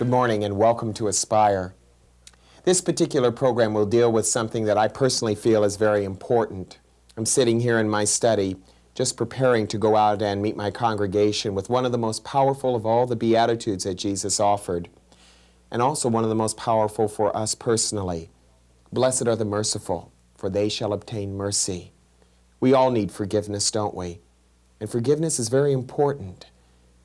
Good morning and welcome to Aspire. This particular program will deal with something that I personally feel is very important. I'm sitting here in my study just preparing to go out and meet my congregation with one of the most powerful of all the Beatitudes that Jesus offered, and also one of the most powerful for us personally. Blessed are the merciful, for they shall obtain mercy. We all need forgiveness, don't we? And forgiveness is very important.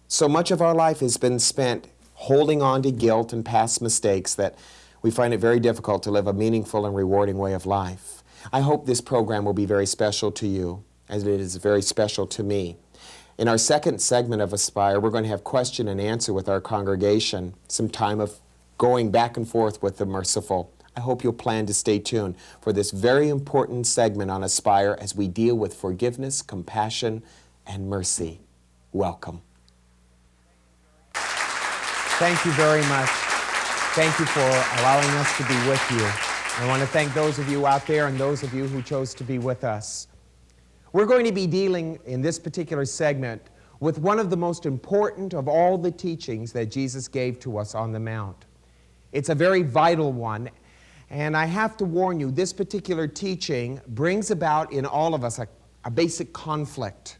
So much of our life has been spent holding on to guilt and past mistakes that we find it very difficult to live a meaningful and rewarding way of life. I hope this program will be very special to you, as it is very special to me. In our second segment of Aspire, we're going to have question and answer with our congregation, some time of going back and forth with the merciful. I hope you'll plan to stay tuned for this very important segment on Aspire as we deal with forgiveness, compassion, and mercy. Welcome. Thank you very much. Thank you for allowing us to be with you. I want to thank those of you out there and those of you who chose to be with us. We're going to be dealing in this particular segment with one of the most important of all the teachings that Jesus gave to us on the Mount. It's a very vital one, and I have to warn you, this particular teaching brings about in all of us a basic conflict,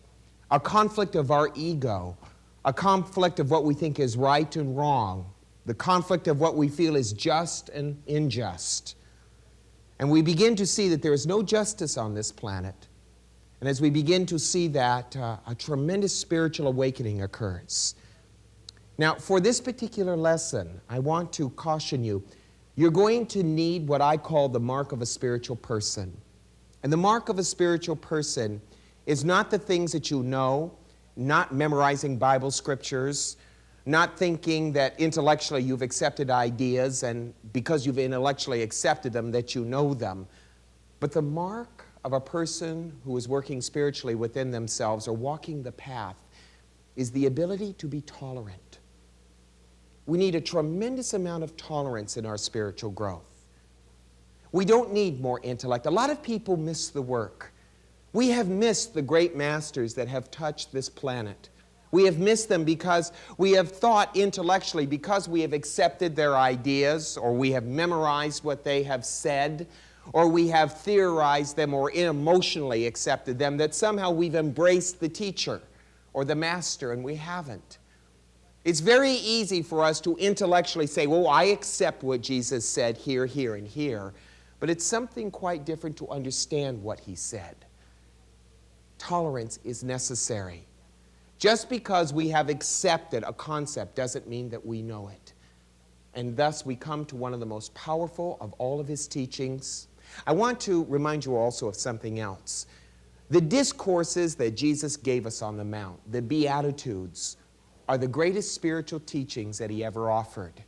a conflict of our ego, a conflict of what we think is right and wrong, the conflict of what we feel is just and unjust. And we begin to see that there is no justice on this planet. And as we begin to see that, a tremendous spiritual awakening occurs. Now, for this particular lesson, I want to caution you, you're going to need what I call the mark of a spiritual person. And the mark of a spiritual person is not the things that you know, not memorizing Bible scriptures, not thinking that intellectually you've accepted ideas and because you've intellectually accepted them that you know them. But the mark of a person who is working spiritually within themselves or walking the path is the ability to be tolerant. We need a tremendous amount of tolerance in our spiritual growth. We don't need more intellect. A lot of people miss the work. We have missed the great masters that have touched this planet. We have missed them because we have thought intellectually, because we have accepted their ideas, or we have memorized what they have said, or we have theorized them or emotionally accepted them, that somehow we've embraced the teacher or the master, and we haven't. It's very easy for us to intellectually say, well, I accept what Jesus said here, here, and here, but it's something quite different to understand what he said. Tolerance is necessary. Just because we have accepted a concept doesn't mean that we know it. And thus we come to one of the most powerful of all of his teachings. I want to remind you also of something else. The discourses that Jesus gave us on the Mount, the Beatitudes, are the greatest spiritual teachings that he ever offered.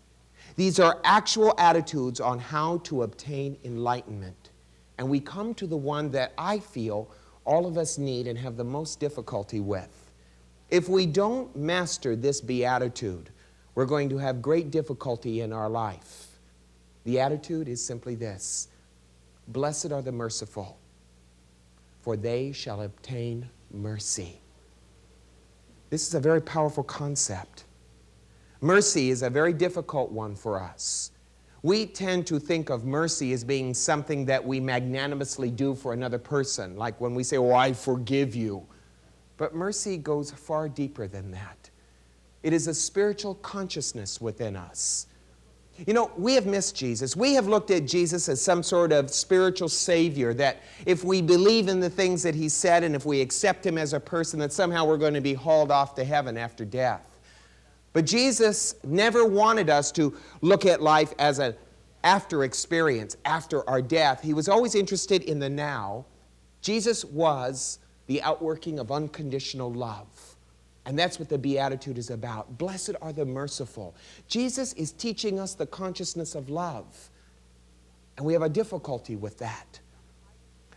These are actual attitudes on how to obtain enlightenment. And we come to the one that I feel all of us need and have the most difficulty with. If we don't master this beatitude, we're going to have great difficulty in our life. The attitude is simply this: blessed are the merciful, for they shall obtain mercy. This is a very powerful concept. Mercy is a very difficult one for us. We tend to think of mercy as being something that we magnanimously do for another person, like when we say, oh, I forgive you. But mercy goes far deeper than that. It is a spiritual consciousness within us. You know, we have missed Jesus. We have looked at Jesus as some sort of spiritual savior, that if we believe in the things that he said and if we accept him as a person, that somehow we're going to be hauled off to heaven after death. But Jesus never wanted us to look at life as an after experience, after our death. He was always interested in the now. Jesus was the outworking of unconditional love. And that's what the Beatitude is about. Blessed are the merciful. Jesus is teaching us the consciousness of love. And we have a difficulty with that.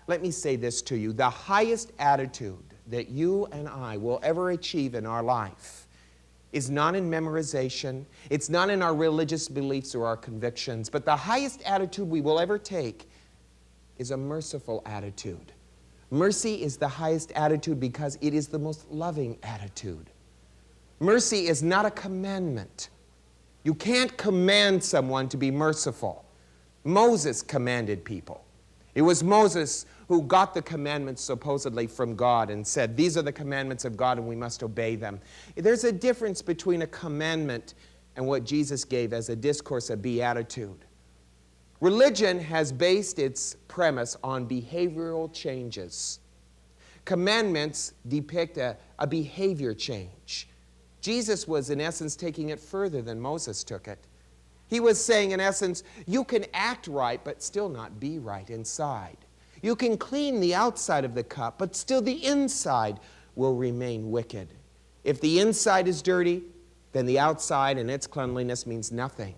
Let me say this to you. The highest attitude that you and I will ever achieve in our life is not in memorization. It's not in our religious beliefs or our convictions. But the highest attitude we will ever take is a merciful attitude. Mercy is the highest attitude because it is the most loving attitude. Mercy is not a commandment. You can't command someone to be merciful. Moses commanded people. It was Moses who got the commandments supposedly from God and said, these are the commandments of God and we must obey them. There's a difference between a commandment and what Jesus gave as a discourse of beatitude. Religion has based its premise on behavioral changes. Commandments depict a behavior change. Jesus was, in essence, taking it further than Moses took it. He was saying, in essence, you can act right, but still not be right inside. You can clean the outside of the cup, but still the inside will remain wicked. If the inside is dirty, then the outside and its cleanliness means nothing.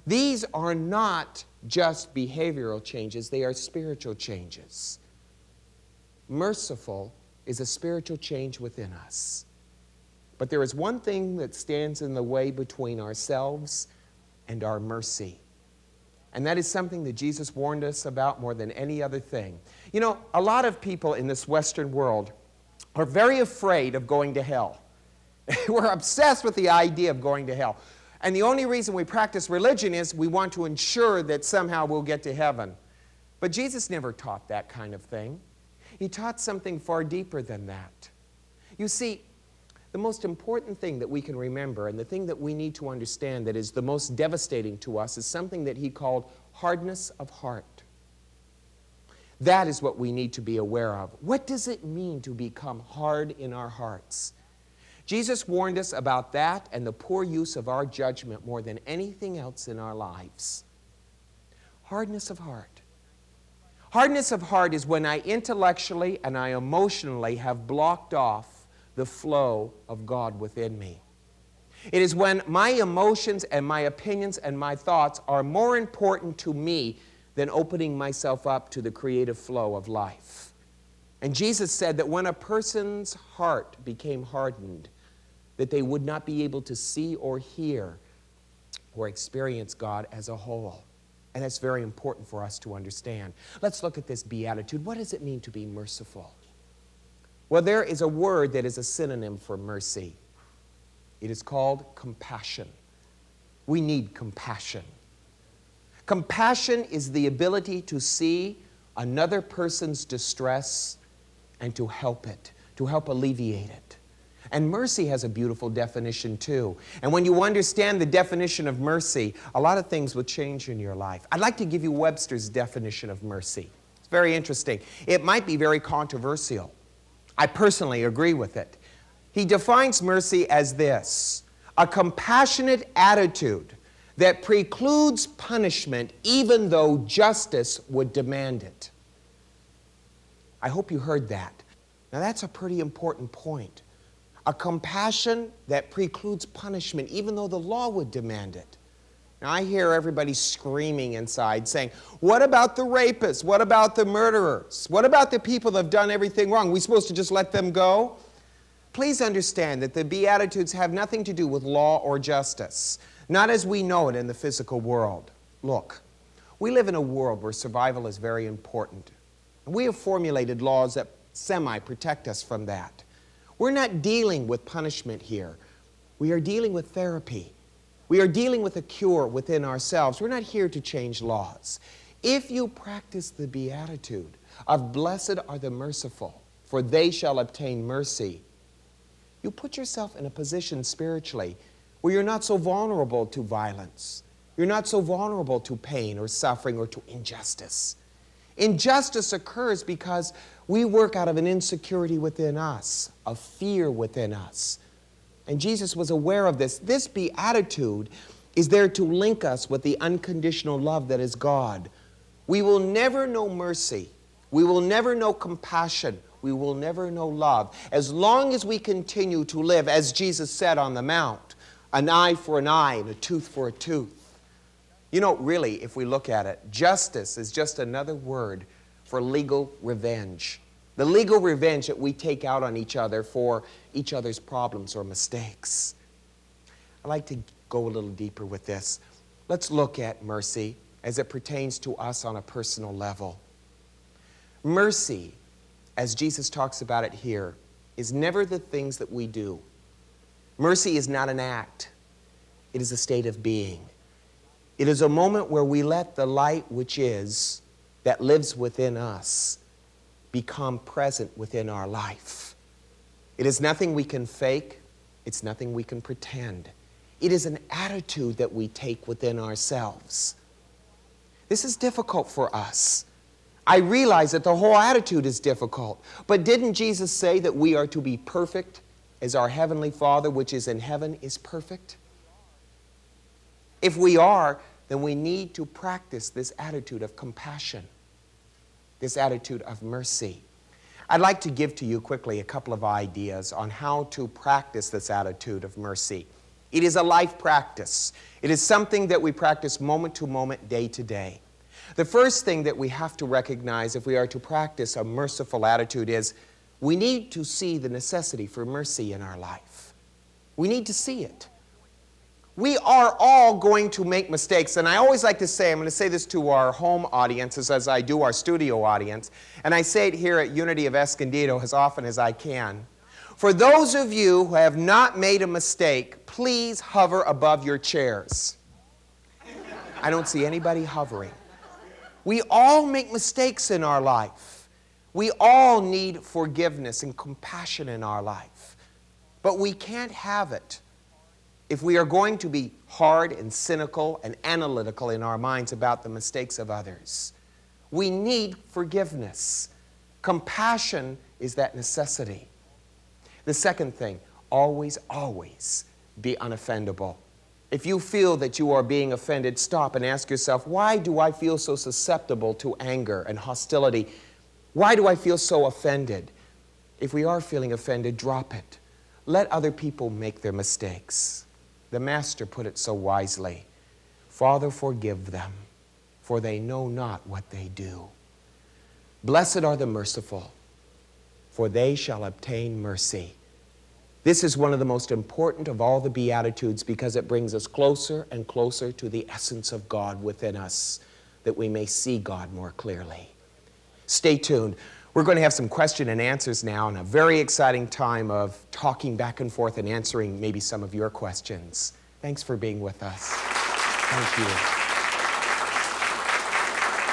These are not just behavioral changes, they are spiritual changes. Merciful is a spiritual change within us. But there is one thing that stands in the way between ourselves and our mercy. And that is something that Jesus warned us about more than any other thing. You know, a lot of people in this Western world are very afraid of going to hell. We're obsessed with the idea of going to hell. And the only reason we practice religion is we want to ensure that somehow we'll get to heaven. But Jesus never taught that kind of thing. He taught something far deeper than that. You see, the most important thing that we can remember and the thing that we need to understand that is the most devastating to us is something that he called hardness of heart. That is what we need to be aware of. What does it mean to become hard in our hearts? Jesus warned us about that and the poor use of our judgment more than anything else in our lives. Hardness of heart. Hardness of heart is when I intellectually and I emotionally have blocked off the flow of God within me. It is when my emotions and my opinions and my thoughts are more important to me than opening myself up to the creative flow of life. And Jesus said that when a person's heart became hardened, that they would not be able to see or hear or experience God as a whole. And that's very important for us to understand. Let's look at this beatitude. What does it mean to be merciful? Well, there is a word that is a synonym for mercy. It is called compassion. We need compassion. Compassion is the ability to see another person's distress and to help it, to help alleviate it. And mercy has a beautiful definition too. And when you understand the definition of mercy, a lot of things will change in your life. I'd like to give you Webster's definition of mercy. It's very interesting. It might be very controversial. I personally agree with it. He defines mercy as this: a compassionate attitude that precludes punishment even though justice would demand it. I hope you heard that. Now that's a pretty important point. A compassion that precludes punishment even though the law would demand it. Now I hear everybody screaming inside saying, what about the rapists? What about the murderers? What about the people that have done everything wrong? We supposed to just let them go? Please understand that the Beatitudes have nothing to do with law or justice, not as we know it in the physical world. Look, we live in a world where survival is very important. And we have formulated laws that semi-protect us from that. We're not dealing with punishment here. We are dealing with therapy. We are dealing with a cure within ourselves. We're not here to change laws. If you practice the beatitude of blessed are the merciful, for they shall obtain mercy, you put yourself in a position spiritually where you're not so vulnerable to violence. You're not so vulnerable to pain or suffering or to injustice. Injustice occurs because we work out of an insecurity within us, a fear within us. And Jesus was aware of this. This beatitude is there to link us with the unconditional love that is God. We will never know mercy. We will never know compassion. We will never know love as long as we continue to live, as Jesus said on the Mount, an eye for an eye and a tooth for a tooth. You know, really, if we look at it, justice is just another word for legal revenge. The legal revenge that we take out on each other for each other's problems or mistakes. I'd like to go a little deeper with this. Let's look at mercy as it pertains to us on a personal level. Mercy, as Jesus talks about it here, is never the things that we do. Mercy is not an act. It is a state of being. It is a moment where we let the light which is, that lives within us, become present within our life. It is nothing we can fake. It's nothing we can pretend. It is an attitude that we take within ourselves. This is difficult for us. I realize that the whole attitude is difficult. But didn't Jesus say that we are to be perfect as our Heavenly Father, which is in heaven, is perfect? If we are, then we need to practice this attitude of compassion, this attitude of mercy. I'd like to give to you quickly a couple of ideas on how to practice this attitude of mercy. It is a life practice. It is something that we practice moment to moment, day to day. The first thing that we have to recognize if we are to practice a merciful attitude is we need to see the necessity for mercy in our life. We need to see it. We are all going to make mistakes, and I always like to say, I'm going to say this to our home audiences as I do our studio audience, and I say it here at Unity of Escondido as often as I can. For those of you who have not made a mistake, please hover above your chairs. I don't see anybody hovering. We all make mistakes in our life. We all need forgiveness and compassion in our life. But we can't have it if we are going to be hard and cynical and analytical in our minds about the mistakes of others. We need forgiveness. Compassion is that necessity. The second thing, always, always be unoffendable. If you feel that you are being offended, stop and ask yourself, why do I feel so susceptible to anger and hostility? Why do I feel so offended? If we are feeling offended, drop it. Let other people make their mistakes. The Master put it so wisely, Father, forgive them, for they know not what they do. Blessed are the merciful, for they shall obtain mercy. This is one of the most important of all the Beatitudes because it brings us closer and closer to the essence of God within us, that we may see God more clearly. Stay tuned. We're going to have some question and answers now and a very exciting time of talking back and forth and answering maybe some of your questions. Thanks for being with us. Thank you.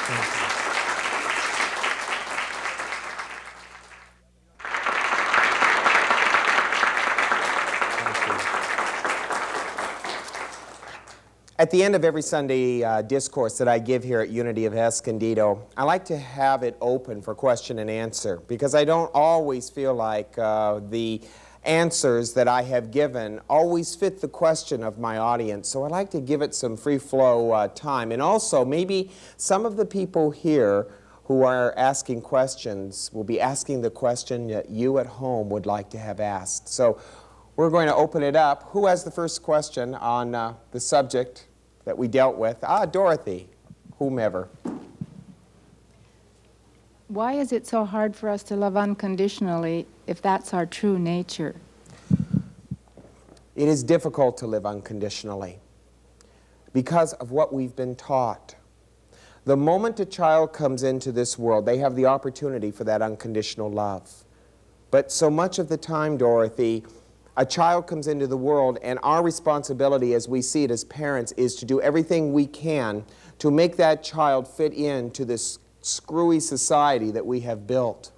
Thank you. At the end of every Sunday discourse that I give here at Unity of Escondido, I like to have it open for question and answer because I don't always feel like the answers that I have given always fit the question of my audience. So I like to give it some free flow time. And also maybe some of the people here who are asking questions will be asking the question that you at home would like to have asked. So we're going to open it up. Who has the first question on the subject that we dealt with? Dorothy, whomever. Why is it so hard for us to love unconditionally if that's our true nature? It is difficult to live unconditionally because of what we've been taught. The moment a child comes into this world, they have the opportunity for that unconditional love. But so much of the time, Dorothy, a child comes into the world, and our responsibility as we see it as parents is to do everything we can to make that child fit into this screwy society that we have built.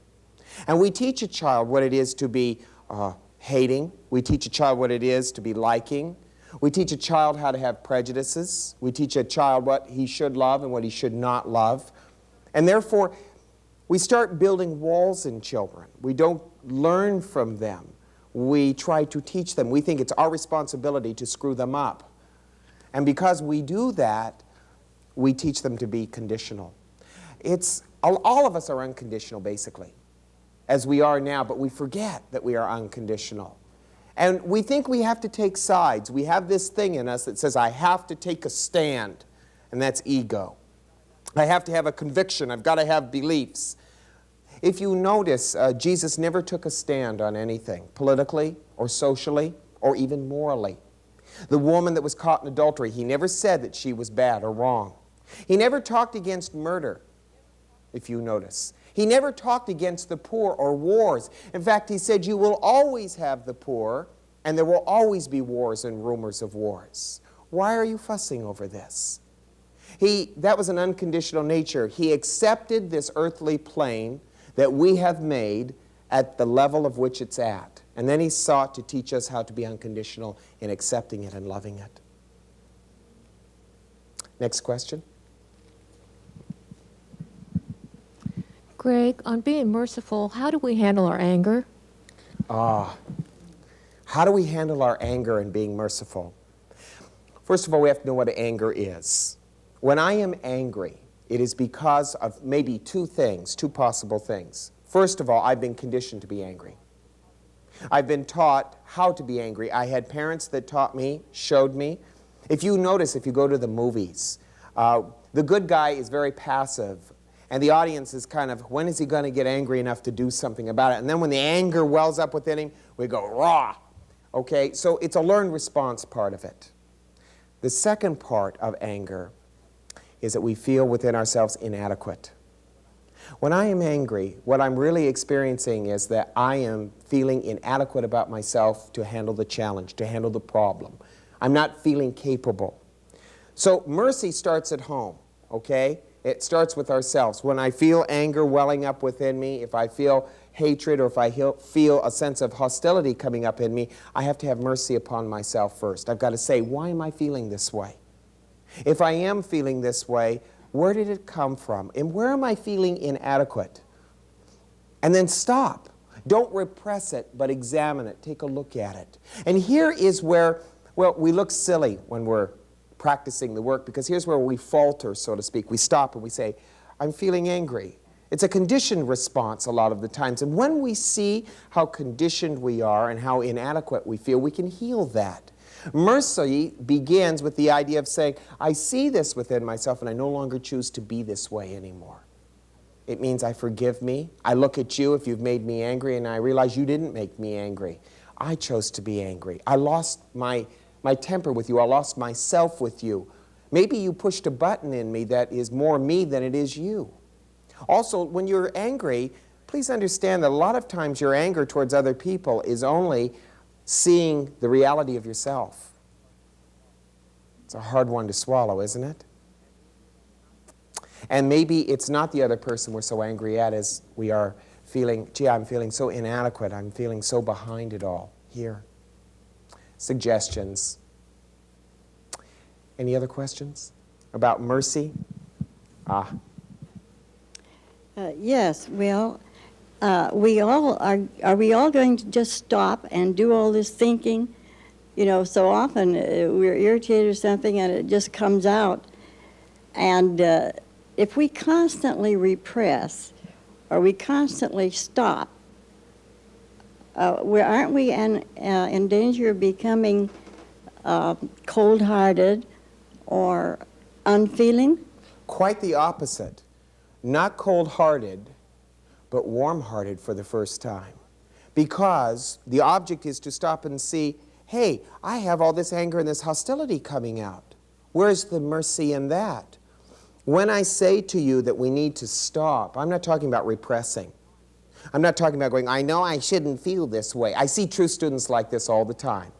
And we teach a child what it is to be hating. We teach a child what it is to be liking. We teach a child how to have prejudices. We teach a child what he should love and what he should not love. And therefore, we start building walls in children. We don't learn from them. We try to teach them. We think it's our responsibility to screw them up. And because we do that, we teach them to be conditional. All of us are unconditional, basically, as we are now, but we forget that we are unconditional. And we think we have to take sides. We have this thing in us that says, I have to take a stand, and that's ego. I have to have a conviction. I've got to have beliefs. If you notice, Jesus never took a stand on anything, politically or socially or even morally. The woman that was caught in adultery, he never said that she was bad or wrong. He never talked against murder, if you notice. He never talked against the poor or wars. In fact, he said, you will always have the poor, and there will always be wars and rumors of wars. Why are you fussing over this? That was an unconditional nature. He accepted this earthly plane that we have made at the level of which it's at. And then he sought to teach us how to be unconditional in accepting it and loving it. Next question. Greg, on being merciful, how do we handle our anger? How do we handle our anger and being merciful? First of all, we have to know what anger is. When I am angry, it is because of maybe two possible things. First of all, I've been conditioned to be angry. I've been taught how to be angry. I had parents that taught me, showed me. If you notice, if you go to the movies, the good guy is very passive, and the audience is kind of, when is he going to get angry enough to do something about it? And then when the anger wells up within him, we go, rah! Okay, so it's a learned response part of it. The second part of anger is that we feel within ourselves inadequate. When I am angry, what I'm really experiencing is that I am feeling inadequate about myself to handle the challenge, to handle the problem. I'm not feeling capable. So mercy starts at home, okay? It starts with ourselves. When I feel anger welling up within me, if I feel hatred or if I feel a sense of hostility coming up in me, I have to have mercy upon myself first. I've got to say, why am I feeling this way? If I am feeling this way, where did it come from? And where am I feeling inadequate? And then stop. Don't repress it, but examine it. Take a look at it. And here is where, well, we look silly when we're practicing the work, because here's where we falter, so to speak. We stop and we say, I'm feeling angry. It's a conditioned response a lot of the times. And when we see how conditioned we are and how inadequate we feel, we can heal that. Mercy begins with the idea of saying, I see this within myself and I no longer choose to be this way anymore. It means I forgive me. I look at you if you've made me angry and I realize you didn't make me angry. I chose to be angry. I lost my temper with you. I lost myself with you. Maybe you pushed a button in me that is more me than it is you. Also, when you're angry, please understand that a lot of times your anger towards other people is only seeing the reality of yourself. It's a hard one to swallow, isn't it? And maybe it's not the other person we're so angry at as we are feeling, gee, I'm feeling so inadequate, I'm feeling so behind it all. Here. Suggestions. Any other questions about mercy? Yes, well, we all are we all going to just stop and do all this thinking? You know, so often we're irritated or something and it just comes out. And if we constantly repress or we constantly stop, aren't we in danger of becoming cold-hearted or unfeeling? Quite the opposite. Not cold-hearted, but warm-hearted for the first time. Because the object is to stop and see, hey, I have all this anger and this hostility coming out. Where's the mercy in that? When I say to you that we need to stop, I'm not talking about repressing. I'm not talking about going, I know I shouldn't feel this way. I see true students like this all the time.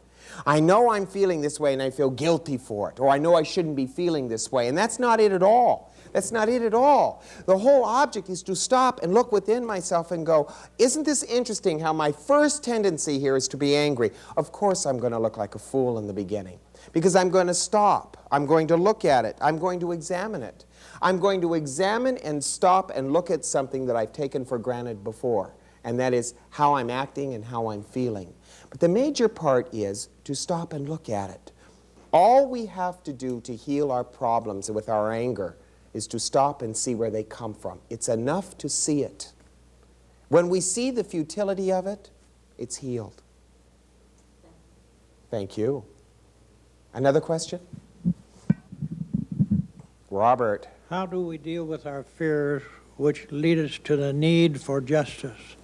I know I'm feeling this way and I feel guilty for it. Or I know I shouldn't be feeling this way. And that's not it at all. That's not it at all. The whole object is to stop and look within myself and go, isn't this interesting how my first tendency here is to be angry? Of course I'm going to look like a fool in the beginning. Because I'm going to stop. I'm going to look at it. I'm going to examine it. I'm going to examine and stop and look at something that I've taken for granted before. And that is how I'm acting and how I'm feeling. But the major part is to stop and look at it. All we have to do to heal our problems with our anger is to stop and see where they come from. It's enough to see it. When we see the futility of it, it's healed. Thank you. Another question? Robert. How do we deal with our fears which lead us to the need for justice?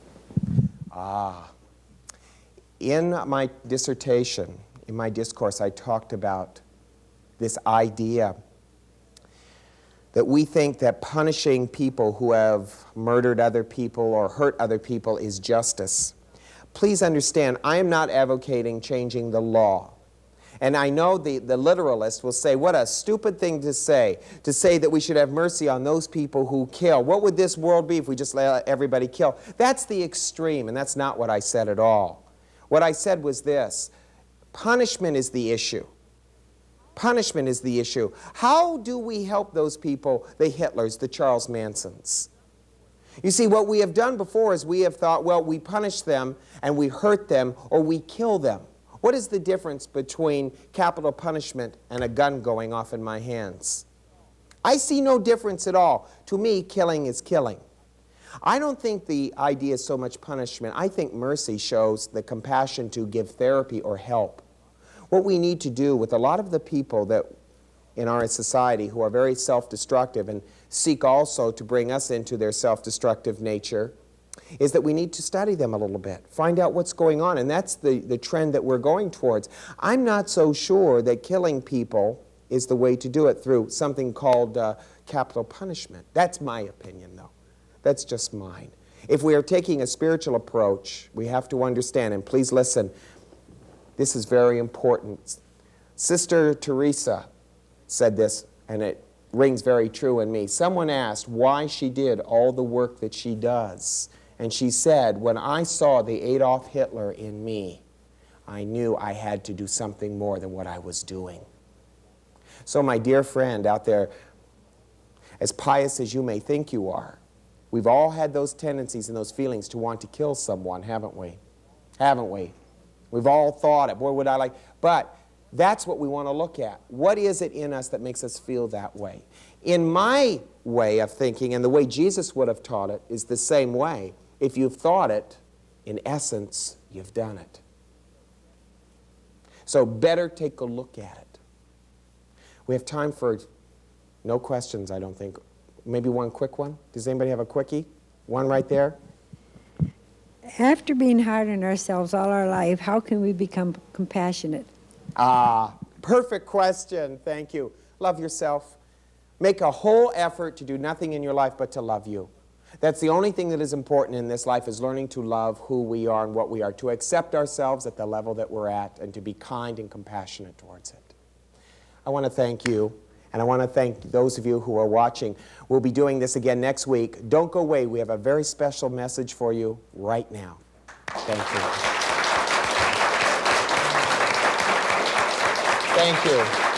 In my dissertation, in my discourse, I talked about this idea that we think that punishing people who have murdered other people or hurt other people is justice. Please understand, I am not advocating changing the law. And I know the literalist will say, what a stupid thing to say that we should have mercy on those people who kill. What would this world be if we just let everybody kill? That's the extreme, and that's not what I said at all. What I said was this: punishment is the issue. Punishment is the issue. How do we help those people, the Hitlers, the Charles Mansons? You see, what we have done before is we have thought, well, we punish them and we hurt them or we kill them. What is the difference between capital punishment and a gun going off in my hands? I see no difference at all. To me, killing is killing. I don't think the idea is so much punishment. I think mercy shows the compassion to give therapy or help. What we need to do with a lot of the people that in our society who are very self-destructive and seek also to bring us into their self-destructive nature is that we need to study them a little bit, find out what's going on, and that's the trend that we're going towards. I'm not so sure that killing people is the way to do it through something called capital punishment. That's my opinion, though. That's just mine. If we are taking a spiritual approach, we have to understand, and please listen, this is very important. Sister Teresa said this, and it rings very true in me. Someone asked why she did all the work that she does. And she said, when I saw the Adolf Hitler in me, I knew I had to do something more than what I was doing. So my dear friend out there, as pious as you may think you are, we've all had those tendencies and those feelings to want to kill someone, haven't we? Haven't we? We've all thought it. Boy, would I like... But that's what we want to look at. What is it in us that makes us feel that way? In my way of thinking, and the way Jesus would have taught it, is the same way. If you've thought it, in essence, you've done it. So better take a look at it. We have time for no questions, I don't think. Maybe one quick one? Does anybody have a quickie? One right there? After being hard on ourselves all our life, how can we become compassionate? Perfect question. Thank you. Love yourself. Make a whole effort to do nothing in your life but to love you. That's the only thing that is important in this life, is learning to love who we are and what we are, to accept ourselves at the level that we're at, and to be kind and compassionate towards it. I want to thank you, and I want to thank those of you who are watching. We'll be doing this again next week. Don't go away. We have a very special message for you right now. Thank you. Thank you.